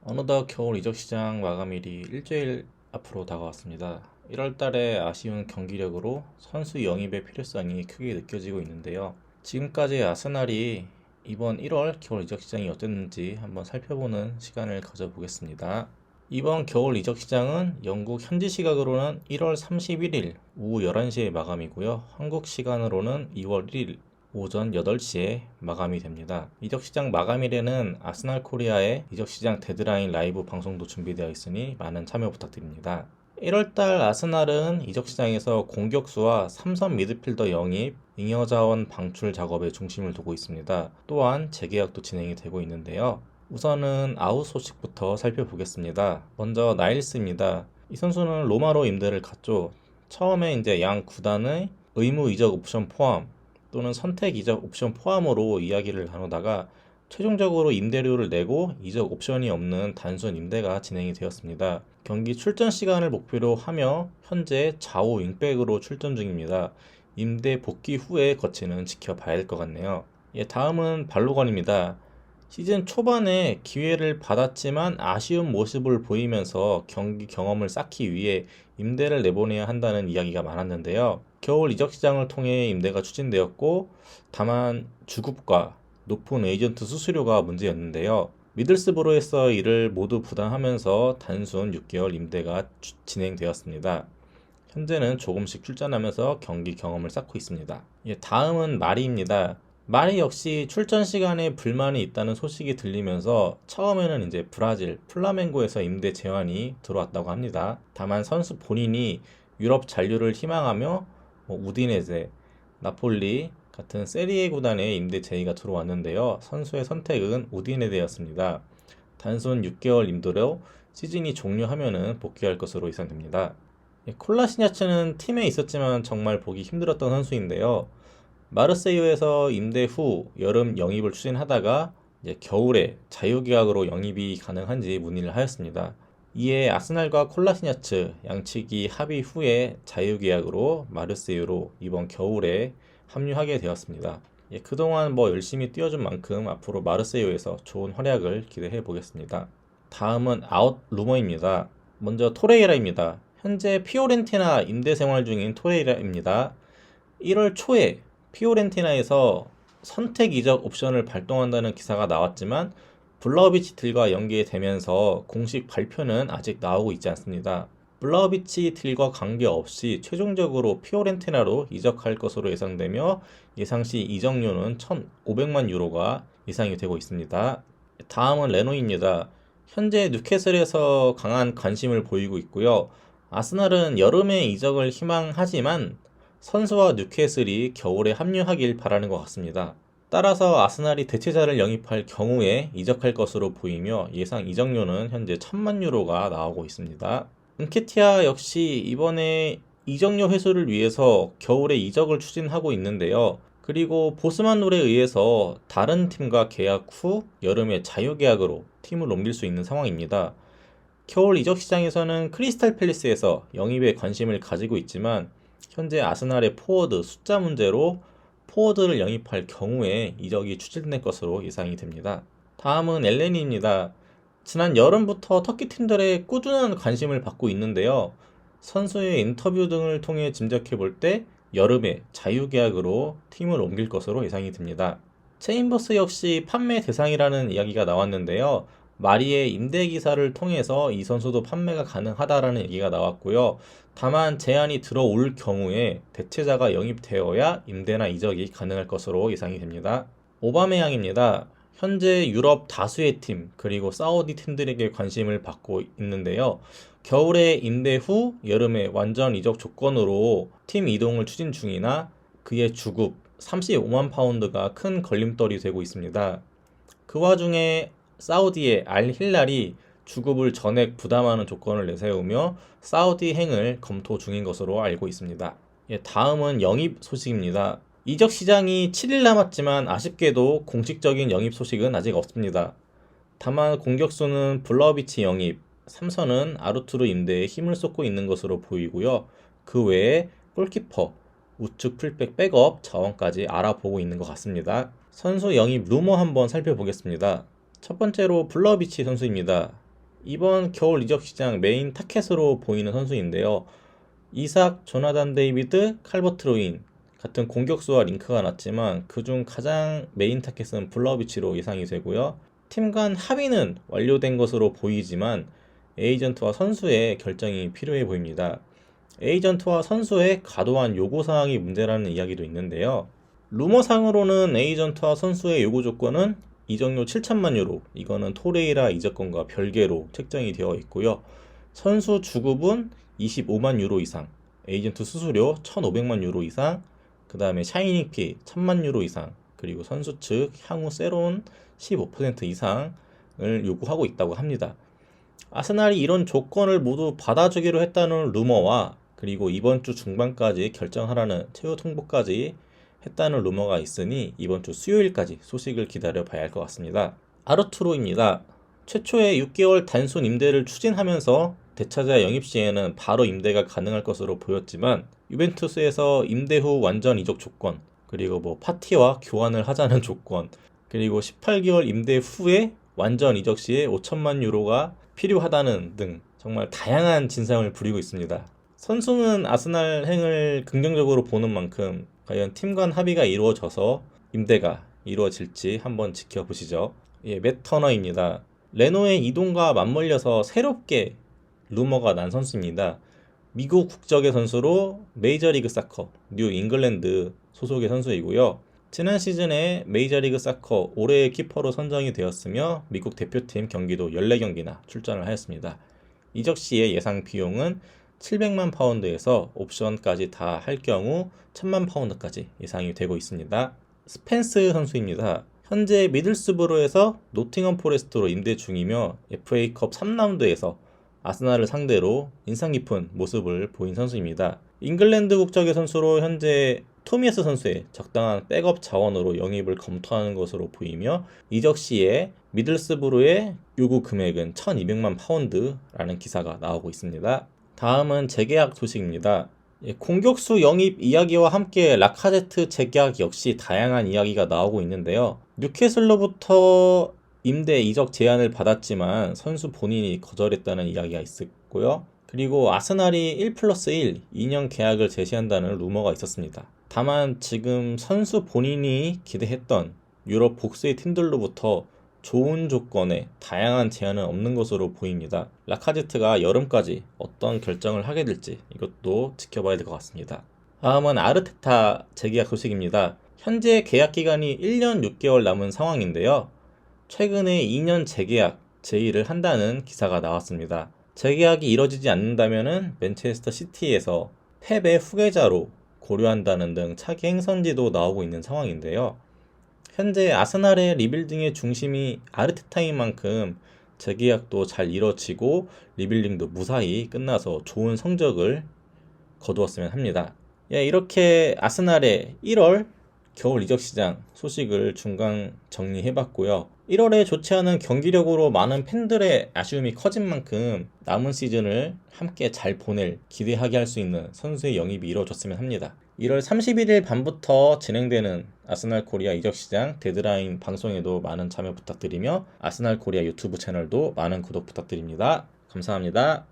어느덧 겨울 이적 시장 마감일이 일주일 앞으로 다가왔습니다. 1월 달에 아쉬운 경기력으로 선수 영입의 필요성이 크게 느껴지고 있는데요. 지금까지 아스날이 이번 1월 겨울 이적 시장이 어땠는지 한번 살펴보는 시간을 가져보겠습니다. 이번 겨울 이적 시장은 영국 현지 시각으로는 1월 31일 오후 11시에 마감이고요. 한국 시간으로는 2월 1일 오전 8시에 마감이 됩니다. 이적시장 마감일에는 아스날 코리아의 이적시장 데드라인 라이브 방송도 준비되어 있으니 많은 참여 부탁드립니다. 1월달 아스날은 이적시장에서 공격수와 삼선 미드필더 영입, 잉여자원 방출 작업에 중심을 두고 있습니다. 또한 재계약도 진행이 되고 있는데요. 우선은 아웃 소식부터 살펴보겠습니다. 먼저 나일스입니다. 이 선수는 로마로 임대를 갔죠. 처음에 이제 양 구단의 의무 이적 옵션 포함 또는 선택 이적 옵션 포함으로 이야기를 나누다가 최종적으로 임대료를 내고 이적 옵션이 없는 단순 임대가 진행이 되었습니다. 경기 출전 시간을 목표로 하며 현재 좌우 윙백으로 출전 중입니다. 임대 복귀 후에 거치는 지켜봐야 할 것 같네요. 다음은 발로건입니다. 시즌 초반에 기회를 받았지만 아쉬운 모습을 보이면서 경기 경험을 쌓기 위해 임대를 내보내야 한다는 이야기가 많았는데요. 겨울 이적 시장을 통해 임대가 추진되었고 다만 주급과 높은 에이전트 수수료가 문제였는데요. 미들스브로에서 이를 모두 부담하면서 단순 6개월 임대가 진행되었습니다. 현재는 조금씩 출전하면서 경기 경험을 쌓고 있습니다. 다음은 마리입니다. 마리 역시 출전 시간에 불만이 있다는 소식이 들리면서 처음에는 이제 브라질 플라멩고에서 임대 제안이 들어왔다고 합니다. 다만 선수 본인이 유럽 잔류를 희망하며 우디네제, 나폴리 같은 세리에 구단의 임대 제의가 들어왔는데요. 선수의 선택은 우디네제였습니다. 단순 6개월 임대로 시즌이 종료하면 복귀할 것으로 예상됩니다. 콜라시냐츠는 팀에 있었지만 정말 보기 힘들었던 선수인데요. 마르세유에서 임대 후 여름 영입을 추진하다가 이제 겨울에 자유계약으로 영입이 가능한지 문의를 하였습니다. 이에 아스날과 콜라시냐츠 양측이 합의 후에 자유계약으로 마르세유로 이번 겨울에 합류하게 되었습니다. 그동안 열심히 뛰어준 만큼 앞으로 마르세유에서 좋은 활약을 기대해 보겠습니다. 다음은 아웃 루머입니다. 먼저 토레이라입니다. 현재 피오렌티나 임대 생활 중인 토레이라입니다. 1월 초에 피오렌티나에서 선택 이적 옵션을 발동한다는 기사가 나왔지만 블라우비치 딜과 연계되면서 공식 발표는 아직 나오고 있지 않습니다. 블라우비치 딜과 관계없이 최종적으로 피오렌티나로 이적할 것으로 예상되며 예상시 이적료는 1,500만 유로가 예상이 되고 있습니다. 다음은 레노입니다. 현재 뉴캐슬에서 강한 관심을 보이고 있고요. 아스날은 여름에 이적을 희망하지만 선수와 뉴캐슬이 겨울에 합류하길 바라는 것 같습니다. 따라서 아스날이 대체자를 영입할 경우에 이적할 것으로 보이며 예상 이적료는 현재 1,000만 유로가 나오고 있습니다. 은케티아 역시 이번에 이적료 회수를 위해서 겨울에 이적을 추진하고 있는데요. 그리고 보스만룰에 의해서 다른 팀과 계약 후 여름에 자유계약으로 팀을 옮길 수 있는 상황입니다. 겨울 이적 시장에서는 크리스탈 팰리스에서 영입에 관심을 가지고 있지만 현재 아스날의 포워드 숫자 문제로 포워드를 영입할 경우에 이적이 추진될 것으로 예상이 됩니다. 다음은 엘레니입니다. 지난 여름부터 터키 팀들의 꾸준한 관심을 받고 있는데요. 선수의 인터뷰 등을 통해 짐작해 볼 때 여름에 자유계약으로 팀을 옮길 것으로 예상이 됩니다. 체인버스 역시 판매 대상이라는 이야기가 나왔는데요. 마리의 임대 기사를 통해서 이 선수도 판매가 가능하다라는 얘기가 나왔고요. 다만 제안이 들어올 경우에 대체자가 영입되어야 임대나 이적이 가능할 것으로 예상이 됩니다. 오바메양입니다. 현재 유럽 다수의 팀 그리고 사우디 팀들에게 관심을 받고 있는데요. 겨울에 임대 후 여름에 완전 이적 조건으로 팀 이동을 추진 중이나 그의 주급 35만 파운드가 큰 걸림돌이 되고 있습니다. 그 와중에 사우디의 알 힐랄이 주급을 전액 부담하는 조건을 내세우며 사우디 행을 검토 중인 것으로 알고 있습니다. 다음은 영입 소식입니다. 이적 시장이 7일 남았지만 아쉽게도 공식적인 영입 소식은 아직 없습니다. 다만 공격수는 블라우비치 영입, 삼선은 아르투르 임대에 힘을 쏟고 있는 것으로 보이고요. 그 외에 골키퍼, 우측 풀백 백업 자원까지 알아보고 있는 것 같습니다. 선수 영입 루머 한번 살펴보겠습니다. 첫 번째로 블라우비치 선수입니다. 이번 겨울 이적 시장 메인 타켓으로 보이는 선수인데요. 이삭, 조나단 데이비드, 칼버트 로인 같은 공격수와 링크가 났지만 그중 가장 메인 타켓은 블라우비치로 예상이 되고요. 팀 간 합의는 완료된 것으로 보이지만 에이전트와 선수의 결정이 필요해 보입니다. 에이전트와 선수의 과도한 요구사항이 문제라는 이야기도 있는데요. 루머상으로는 에이전트와 선수의 요구 조건은 이적료 7천만 유로, 이거는 토레이라 이적권과 별개로 책정이 되어 있고요. 선수 주급은 25만 유로 이상, 에이전트 수수료 1,500만 유로 이상, 그 다음에 샤이닝 피 1,000만 유로 이상, 그리고 선수 측 향후 세론 15% 이상을 요구하고 있다고 합니다. 아스날이 이런 조건을 모두 받아주기로 했다는 루머와 그리고 이번 주 중반까지 결정하라는 최후 통보까지 했다는 루머가 있으니 이번 주 수요일까지 소식을 기다려 봐야 할 것 같습니다. 아르투로입니다. 최초의 6개월 단순 임대를 추진하면서 대차자 영입 시에는 바로 임대가 가능할 것으로 보였지만 유벤투스에서 임대 후 완전 이적 조건, 그리고 파티와 교환을 하자는 조건, 그리고 18개월 임대 후에 완전 이적 시에 5천만 유로가 필요하다는 등 정말 다양한 진상을 부리고 있습니다. 선수는 아스날 행을 긍정적으로 보는 만큼 과연 팀 간 합의가 이루어져서 임대가 이루어질지 한번 지켜보시죠. 맷 터너입니다. 레노의 이동과 맞물려서 새롭게 루머가 난 선수입니다. 미국 국적의 선수로 메이저리그 사커 뉴 잉글랜드 소속의 선수이고요. 지난 시즌에 메이저리그 사커 올해의 키퍼로 선정이 되었으며 미국 대표팀 경기도 14경기나 출전을 하였습니다. 이적 시의 예상 비용은 700만 파운드에서 옵션까지 다 할 경우 1000만 파운드까지 예상이 되고 있습니다. 스펜스 선수입니다. 현재 미들스브로에서 노팅엄 포레스트로 임대 중이며 FA컵 3라운드에서 아스날을 상대로 인상 깊은 모습을 보인 선수입니다. 잉글랜드 국적의 선수로 현재 토미에스 선수의 적당한 백업 자원으로 영입을 검토하는 것으로 보이며 이적 시에 미들스브로의 요구 금액은 1200만 파운드라는 기사가 나오고 있습니다. 다음은 재계약 소식입니다. 공격수 영입 이야기와 함께 라카제트 재계약 역시 다양한 이야기가 나오고 있는데요. 뉴캐슬로부터 임대 이적 제안을 받았지만 선수 본인이 거절했다는 이야기가 있었고요. 그리고 아스날이 1+1, 2년 계약을 제시한다는 루머가 있었습니다. 다만 지금 선수 본인이 기대했던 유럽 복수의 팀들로부터 좋은 조건에 다양한 제한은 없는 것으로 보입니다. 라카제트가 여름까지 어떤 결정을 하게 될지 이것도 지켜봐야 될 것 같습니다. 다음은 아르테타 재계약 소식입니다. 현재 계약 기간이 1년 6개월 남은 상황인데요. 최근에 2년 재계약 제의를 한다는 기사가 나왔습니다. 재계약이 이뤄지지 않는다면 맨체스터 시티에서 펩의 후계자로 고려한다는 등 차기 행선지도 나오고 있는 상황인데요. 현재 아스날의 리빌딩의 중심이 아르테타인 만큼 재계약도 잘 이뤄지고 리빌딩도 무사히 끝나서 좋은 성적을 거두었으면 합니다. 이렇게 아스날의 1월 겨울 이적 시장 소식을 중간 정리해봤고요. 1월에 좋지 않은 경기력으로 많은 팬들의 아쉬움이 커진 만큼 남은 시즌을 함께 잘 보낼 기대하게 할 수 있는 선수의 영입이 이루어졌으면 합니다. 1월 31일 밤부터 진행되는 아스날 코리아 이적 시장 데드라인 방송에도 많은 참여 부탁드리며 아스날 코리아 유튜브 채널도 많은 구독 부탁드립니다. 감사합니다.